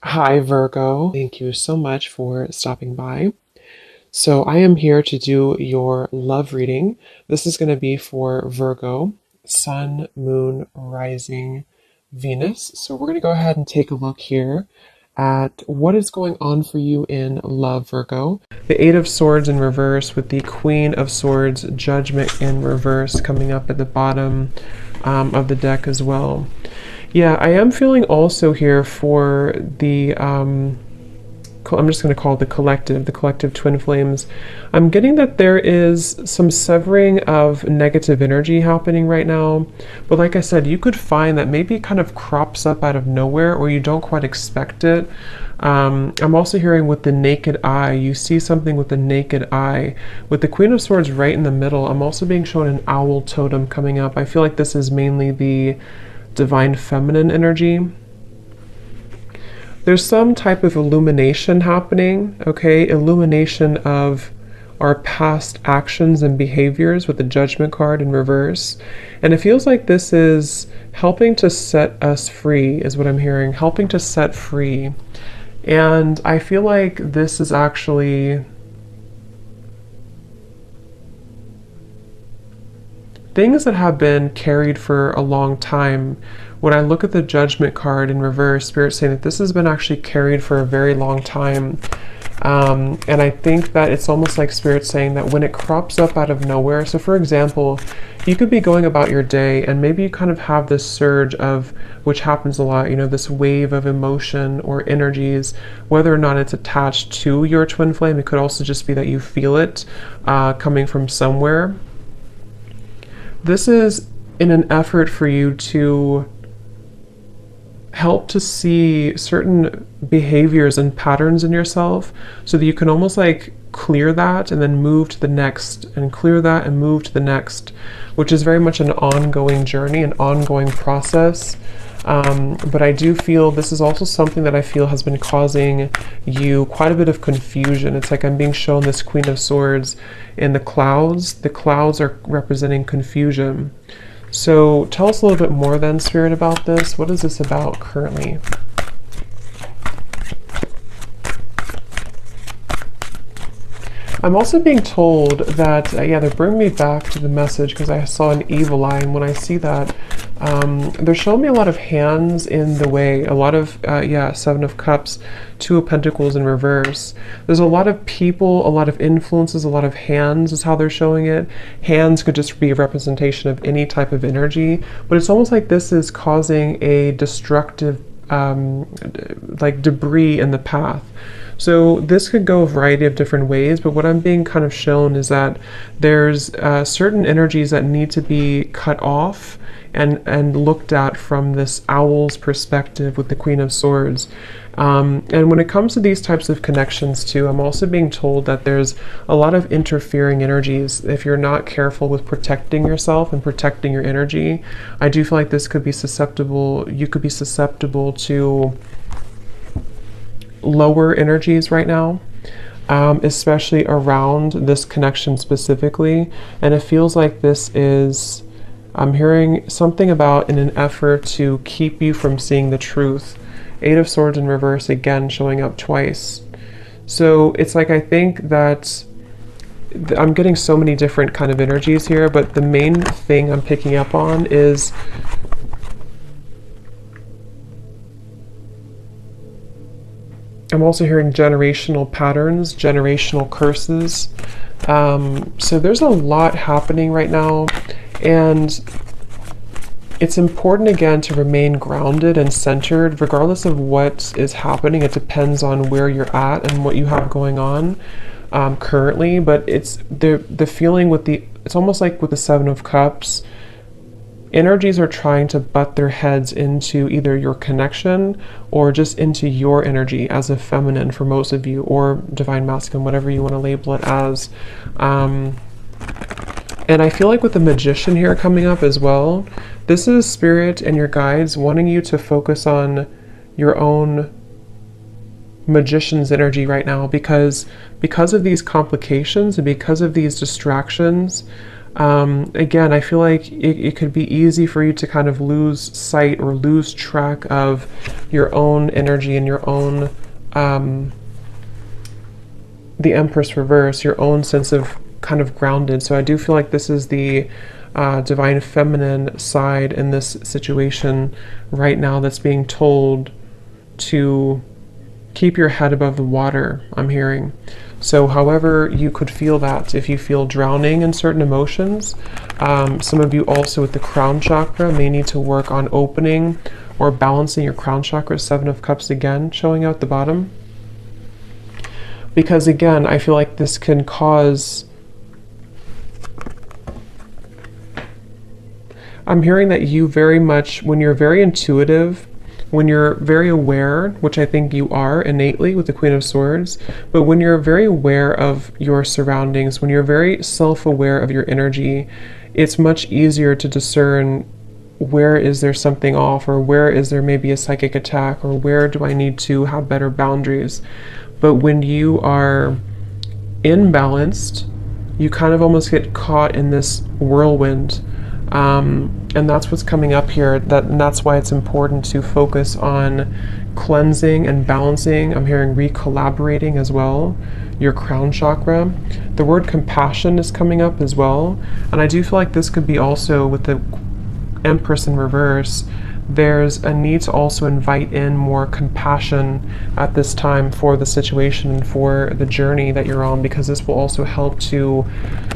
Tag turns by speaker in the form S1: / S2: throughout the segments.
S1: Hi, Virgo. Thank you so much for stopping by. So, I am here to do your love reading. This is going to be for Virgo, Sun, Moon, Rising, Venus. So, we're going to go ahead and take a look here at what is going on for you in love, Virgo. The Eight of Swords in reverse with the Queen of Swords, Judgment in reverse coming up at the bottom of the deck as well. Yeah, I am feeling also here for the, I'm just going to call it the collective twin flames. I'm getting that there is some severing of negative energy happening right now. But like I said, you could find that maybe it kind of crops up out of nowhere or you don't quite expect it. I'm also hearing with the naked eye, you see something with the naked eye. With the Queen of Swords right in the middle, I'm also being shown an owl totem coming up. I feel like this is mainly the divine feminine energy. There's some type of illumination happening, okay? Illumination of our past actions and behaviors with the Judgment card in reverse. And it feels like this is helping to set us free, is what I'm hearing, helping to set free. And I feel like this is actually things that have been carried for a long time. When I look at the Judgment card in reverse, Spirit's saying that this has been actually carried for a very long time. And I think that it's almost like Spirit saying that when it crops up out of nowhere, so for example, you could be going about your day and maybe you kind of have this surge of, which happens a lot, this wave of emotion or energies, whether or not it's attached to your twin flame. It could also just be that you feel it coming from somewhere. This is in an effort for you to help to see certain behaviors and patterns in yourself so that you can almost like clear that and then move to the next and clear that and move to the next, which is very much an ongoing journey, an ongoing process. But I do feel this is also something that I feel has been causing you quite a bit of confusion. It's like I'm being shown this Queen of Swords in the clouds. The clouds are representing confusion. So tell us a little bit more then, Spirit, about this. What is this about currently? I'm also being told that, yeah, they're bringing me back to the message because I saw an evil eye, and when I see that, they're showing me a lot of hands in the way, a lot of, Seven of Cups, Two of Pentacles in reverse. There's a lot of people, a lot of influences, a lot of hands is how they're showing it. Hands could just be a representation of any type of energy, but it's almost like this is causing a destructive, like debris in the path. So this could go a variety of different ways, but what I'm being kind of shown is that there's certain energies that need to be cut off and looked at from this owl's perspective with the Queen of Swords. And when it comes to these types of connections too, I'm also being told that there's a lot of interfering energies. If you're not careful with protecting yourself and protecting your energy, I do feel like this could be susceptible, you could be susceptible to lower energies right now, especially around this connection specifically. And it feels like this is, I'm hearing something about in an effort to keep you from seeing the truth. Eight of Swords in reverse again showing up twice. So it's like I think that I'm getting so many different kind of energies here, but the main thing I'm picking up on is I'm also hearing generational patterns, generational curses. So there's a lot happening right now, and it's important again to remain grounded and centered regardless of what is happening. It depends on where you're at and what you have going on currently, but it's the feeling with it's almost like with the Seven of Cups, energies are trying to butt their heads into either your connection or just into your energy as a feminine for most of you, or divine masculine, whatever you want to label it as. And I feel like with the Magician here coming up as well, this is Spirit and your guides wanting you to focus on your own Magician's energy right now, because of these complications and because of these distractions, Again, I feel like it could be easy for you to kind of lose sight or lose track of your own energy and your own, the Empress reverse, your own sense of kind of grounded. So I do feel like this is the divine feminine side in this situation right now that's being told to keep your head above the water, I'm hearing. So however you could feel that, if you feel drowning in certain emotions, some of you also with the crown chakra may need to work on opening or balancing your crown chakra. Seven of Cups again showing out the bottom. Because again, I feel like this can cause, I'm hearing that you very much, when you're very intuitive, when you're very aware, which I think you are innately with the Queen of Swords, but when you're very aware of your surroundings, when you're very self-aware of your energy, it's much easier to discern where is there something off, or where is there maybe a psychic attack, or where do I need to have better boundaries. But when you are imbalanced, you kind of almost get caught in this whirlwind. And that's what's coming up here, and that's why it's important to focus on cleansing and balancing. I'm hearing recollaborating as well, your crown chakra. The word compassion is coming up as well. And I do feel like this could be also with the Empress in reverse. There's a need to also invite in more compassion at this time for the situation and for the journey that you're on, because this will also help to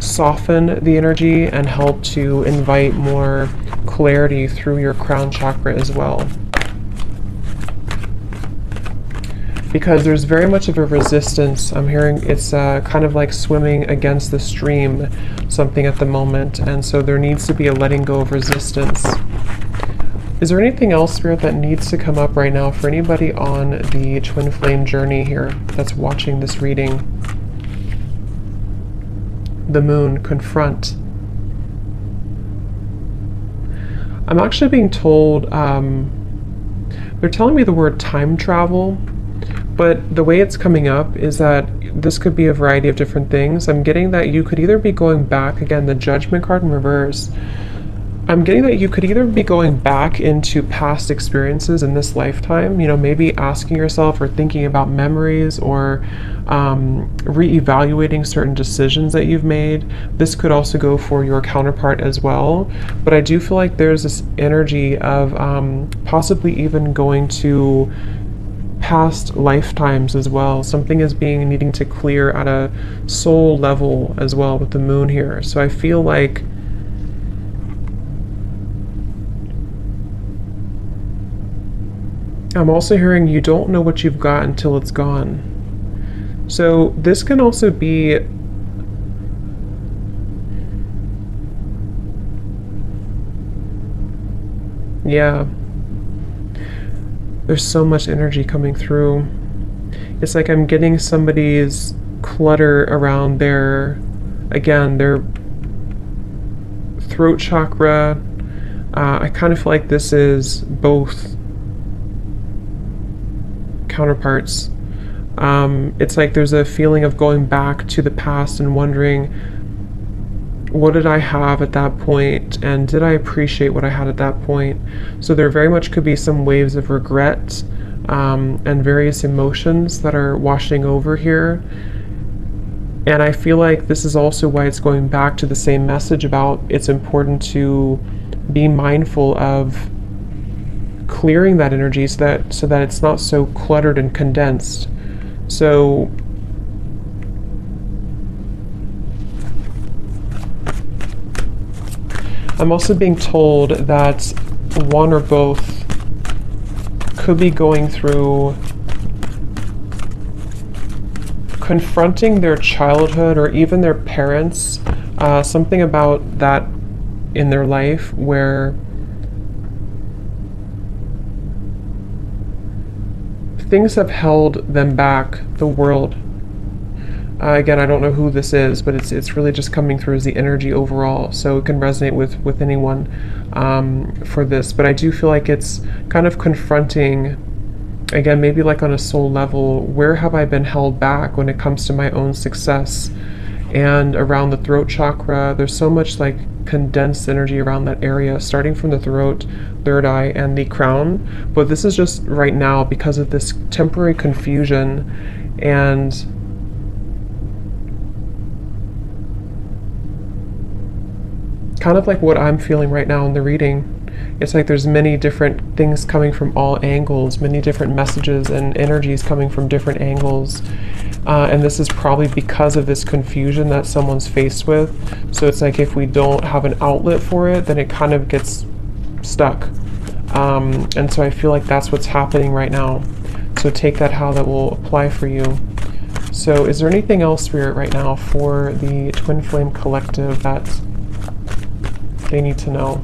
S1: soften the energy and help to invite more clarity through your crown chakra as well. Because there's very much of a resistance. I'm hearing it's kind of like swimming against the stream, something at the moment, and so there needs to be a letting go of resistance. Is there anything else, Spirit, that needs to come up right now for anybody on the twin flame journey here that's watching this reading? The moon, confront. I'm actually being told, they're telling me the word time travel, but the way it's coming up is that this could be a variety of different things. I'm getting that you could either be going back, again, the Judgment card in reverse. I'm getting that you could either be going back into past experiences in this lifetime, you know, maybe asking yourself or thinking about memories, or re-evaluating certain decisions that you've made. This could also go for your counterpart as well. But I do feel like there's this energy of possibly even going to past lifetimes as well. Something is needing to clear at a soul level as well with the moon here. So I feel like I'm also hearing you don't know what you've got until it's gone. So this can also be yeah. There's so much energy coming through. It's like I'm getting somebody's clutter around their throat chakra. I kind of feel like this is both counterparts. It's like there's a feeling of going back to the past and wondering, what did I have at that point, and did I appreciate what I had at that point? So there very much could be some waves of regret and various emotions that are washing over here. And I feel like this is also why it's going back to the same message about it's important to be mindful of clearing that energy so that it's not so cluttered and condensed. So I'm also being told that one or both could be going through confronting their childhood or even their parents, something about that in their life where things have held them back, the world. Again, I don't know who this is, but it's really just coming through as the energy overall, so it can resonate with anyone for this. But I do feel like it's kind of confronting, again, maybe like on a soul level, where have I been held back when it comes to my own success? and around the throat chakra. There's so much like condensed energy around that area, starting from the throat, third eye, and the crown. But this is just right now because of this temporary confusion and kind of like what I'm feeling right now in the reading. It's like there's many different things coming from all angles, many different messages and energies coming from different angles. And this is probably because of this confusion that someone's faced with. So it's like if we don't have an outlet for it, then it kind of gets stuck. And so I feel like that's what's happening right now. So take that how that will apply for you. So is there anything else, Spirit, right now for the Twin Flame Collective that they need to know?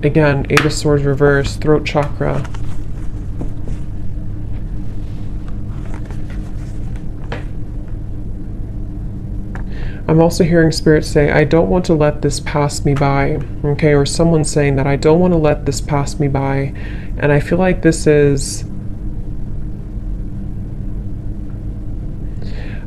S1: Again, Eight of Swords reverse, throat chakra. I'm also hearing Spirit say, I don't want to let this pass me by. Okay, or someone's saying that I don't want to let this pass me by. And I feel like this is,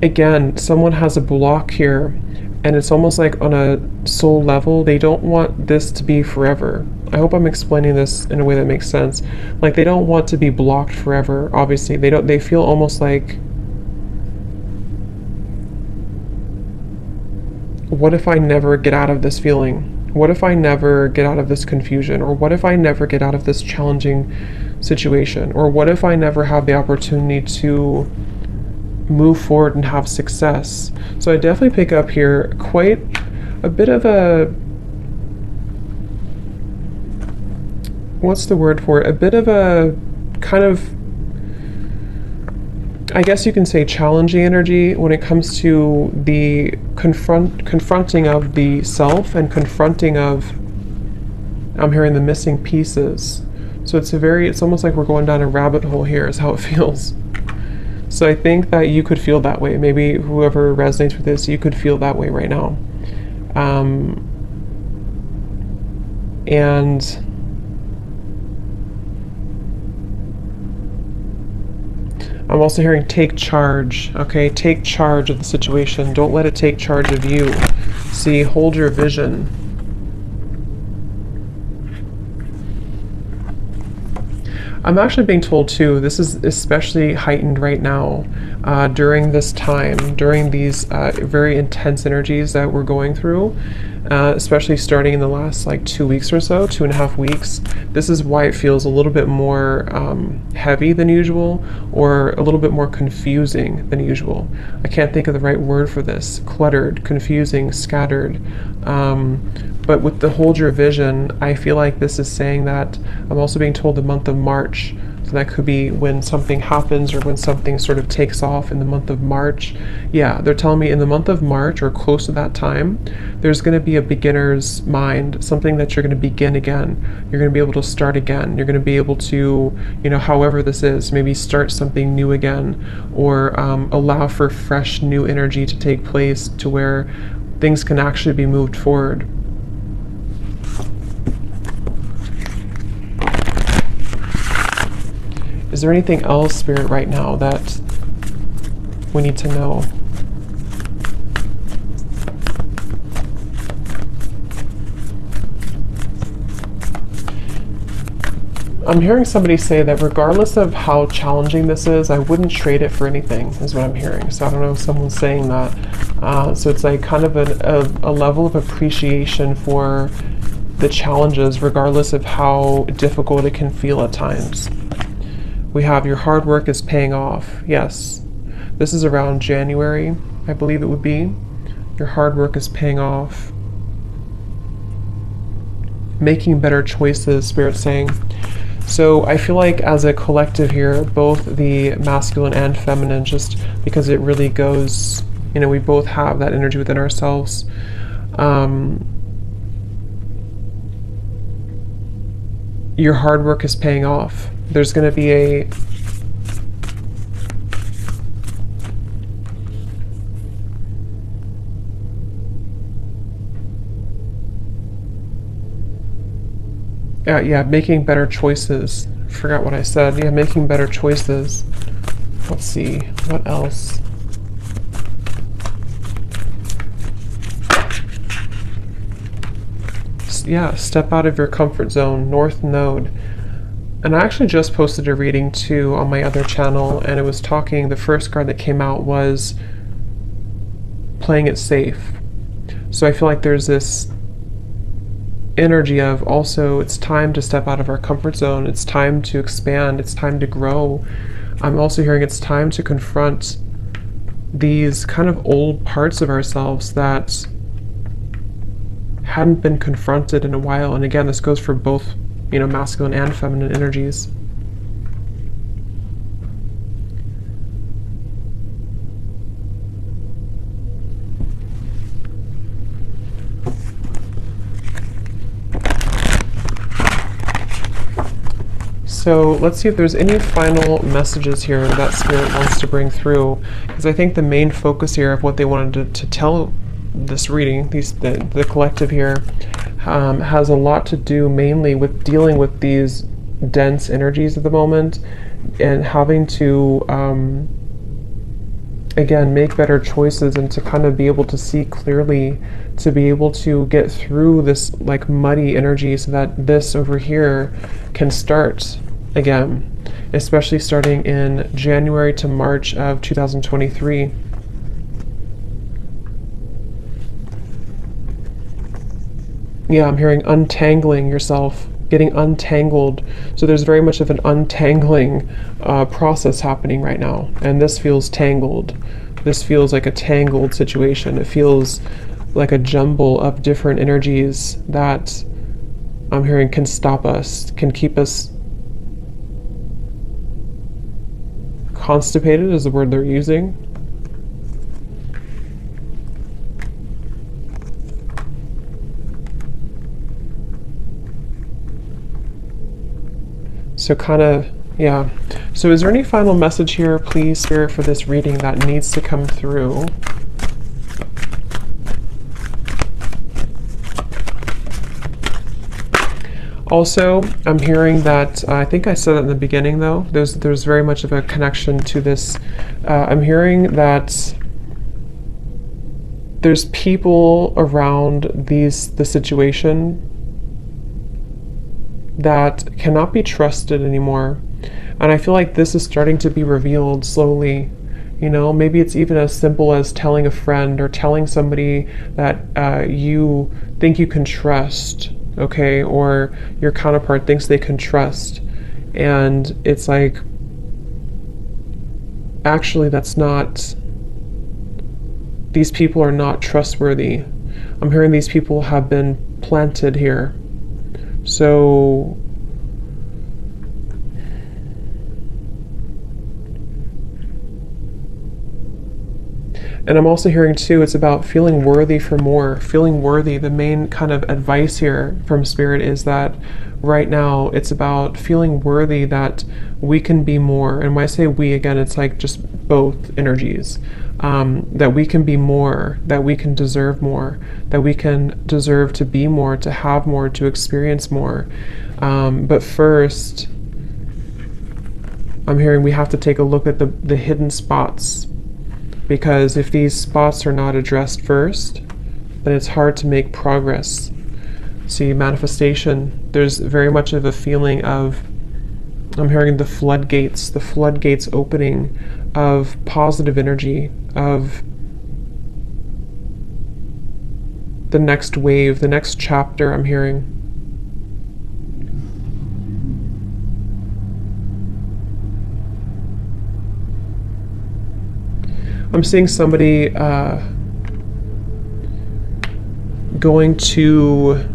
S1: again, someone has a block here. And it's almost like on a soul level, they don't want this to be forever. I hope I'm explaining this in a way that makes sense. Like they don't want to be blocked forever. Obviously, they feel almost like, what if I never get out of this feeling? What if I never get out of this confusion? Or what if I never get out of this challenging situation? Or what if I never have the opportunity to move forward and have success? So I definitely pick up here quite a bit of a, what's the word for it? A bit of a kind of, I guess you can say challenging energy when it comes to the confronting of the self and confronting of, I'm hearing the missing pieces. So it's almost like we're going down a rabbit hole here is how it feels. So I think that you could feel that way. Maybe whoever resonates with this, you could feel that way right now. And I'm also hearing take charge, okay? Take charge of the situation. Don't let it take charge of you. See, hold your vision. I'm actually being told too, this is especially heightened right now during this time, during these very intense energies that we're going through, especially starting in the last like 2 weeks or so, 2.5 weeks. This is why it feels a little bit more heavy than usual, or a little bit more confusing than usual. I can't think of the right word for this. Cluttered, confusing, scattered. But with the hold your vision, I feel like this is saying that I'm also being told the month of March. So that could be when something happens or when something sort of takes off in the month of March. Yeah, they're telling me in the month of March or close to that time, there's going to be a beginner's mind, something that you're going to begin again. You're going to be able to start again. You're going to be able to, however this is, maybe start something new again, or allow for fresh new energy to take place to where things can actually be moved forward. Is there anything else, Spirit, right now that we need to know? I'm hearing somebody say that regardless of how challenging this is, I wouldn't trade it for anything, is what I'm hearing. So I don't know if someone's saying that. So it's like kind of a level of appreciation for the challenges, regardless of how difficult it can feel at times. We have your hard work is paying off. Yes, this is around January, I believe it would be. Your hard work is paying off. Making better choices, Spirit's saying. So I feel like as a collective here, both the masculine and feminine, just because it really goes, we both have that energy within ourselves. Your hard work is paying off. There's going to be a making better choices forgot what I said. Yeah, making better choices. Let's see, what else? Yeah, step out of your comfort zone, North Node. And I actually just posted a reading too on my other channel, and it was talking, the first card that came out was playing it safe. So I feel like there's this energy of also it's time to step out of our comfort zone, it's time to expand, it's time to grow. I'm also hearing it's time to confront these kind of old parts of ourselves that hadn't been confronted in a while. And again, this goes for both, you know, masculine and feminine energies. So let's see if there's any final messages here that Spirit wants to bring through, because I think the main focus here of what they wanted to tell this reading, the collective here, has a lot to do mainly with dealing with these dense energies at the moment and having to, again, make better choices and to kind of be able to see clearly, to be able to get through this like muddy energy so that this over here can start again, especially starting in January to March of 2023. Yeah, I'm hearing untangling yourself, getting untangled. So there's very much of an untangling process happening right now. And this feels tangled. This feels like a tangled situation. It feels like a jumble of different energies that I'm hearing can stop us, can keep us constipated is the word they're using. So kind of, yeah. So is there any final message here, please, Spirit, for this reading that needs to come through? Also, I'm hearing that, I think I said it in the beginning though, there's very much of a connection to this. I'm hearing that there's people around the situation that cannot be trusted anymore. And I feel like this is starting to be revealed slowly. You know, maybe it's even as simple as telling a friend or telling somebody that you think you can trust, okay, or your counterpart thinks they can trust. And it's like, actually, that's not, these people are not trustworthy. I'm hearing these people have been planted here. So and I'm also hearing too, it's about feeling worthy for more, feeling worthy. The main kind of advice here from Spirit is that right now it's about feeling worthy that we can be more. And when I say we, again, it's like just both energies. That we can be more, that we can deserve more, that we can deserve to be more, to have more, to experience more. But first, I'm hearing we have to take a look at the hidden spots, because if these spots are not addressed first, then it's hard to make progress. See, manifestation, there's very much of a feeling of, I'm hearing the floodgates opening of positive energy, of the next wave, the next chapter. I'm hearing. I'm seeing somebody going to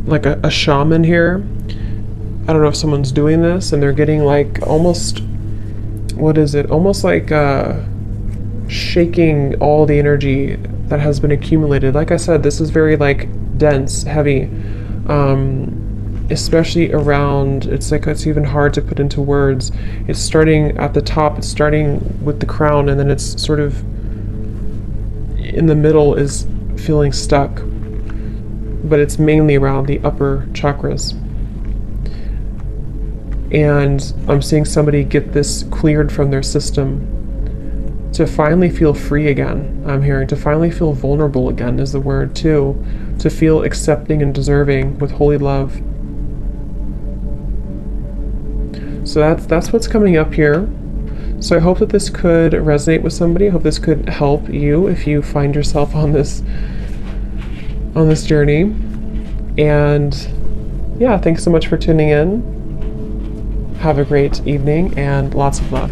S1: like a shaman here. I don't know if someone's doing this and they're getting like almost, what is it? Almost like shaking all the energy that has been accumulated. Like I said, this is very like dense, heavy, especially around, it's like, it's even hard to put into words. It's starting at the top, it's starting with the crown, and then it's sort of in the middle is feeling stuck, but it's mainly around the upper chakras. And I'm seeing somebody get this cleared from their system to finally feel free again. I'm hearing to finally feel vulnerable again is the word too. To feel accepting and deserving with holy love. So that's what's coming up here. So I hope that this could resonate with somebody. I hope this could help you if you find yourself on this journey. And yeah, thanks so much for tuning in. Have a great evening and lots of love.